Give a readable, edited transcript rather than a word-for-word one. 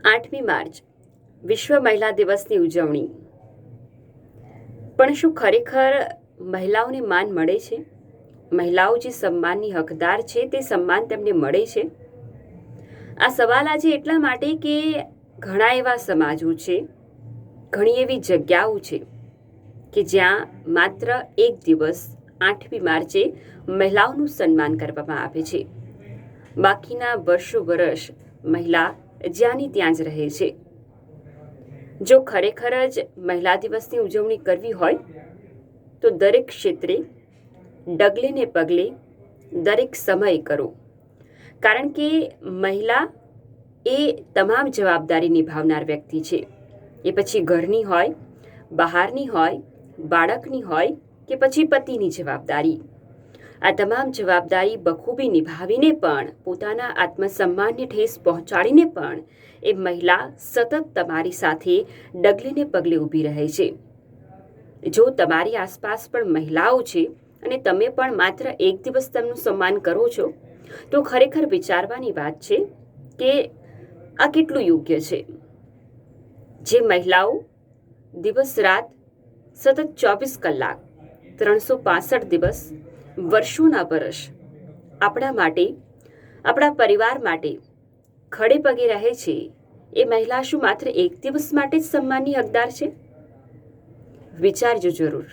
8મી March વિશ્વ મહિલા દિવસની ઉજવણી. પણ શું ખરેખર મહિલાઓને માન મળે છે? મહિલાઓ જે સન્માનની હકદાર છે તે સન્માન તેમને મળે છે? આ સવાલ આજે એટલા માટે કે ઘણા એવા સમાજો છે, ઘણી એવી જગ્યાઓ છે કે જ્યાં માત્ર એક દિવસ 8મી માર્ચે મહિલાઓનું સન્માન કરવામાં આવે છે. બાકીના વર્ષ મહિલા જ્યાંની ત્યાં જ રહે છે. જો ખરેખર જ મહિલા દિવસની ઉજવણી કરવી હોય તો દરેક ક્ષેત્રે, ડગલે ને પગલે, દરેક સમયે કરો. કારણ કે મહિલા એ તમામ જવાબદારી નિભાવનાર વ્યક્તિ છે. એ પછી ઘરની હોય, બહારની હોય, બાળકની હોય કે પછી પતિની જવાબદારી. આ તમામ જવાબદારી બખૂબી નિભાવીને પણ, પોતાના આત્મસન્માનને ઠેસ પહોંચાડીને પણ એ મહિલા સતત તમારી સાથે ડગલે ને પગલે ઊભી રહે છે. જો તમારી આસપાસ પણ મહિલાઓ છે અને તમે પણ માત્ર એક દિવસ તેમનું સન્માન કરો છો તો ખરેખર વિચારવાની વાત છે કે આ કેટલું યોગ્ય છે. જે મહિલાઓ દિવસ રાત સતત 24 કલાક 365 દિવસ વર્ષોના વર્ષ આપણા માટે, આપણા પરિવાર માટે ખડે પગે રહે છે, એ મહિલા શું માત્ર એક દિવસ માટે જ સન્માનની હકદાર છે? વિચારજો જરૂર.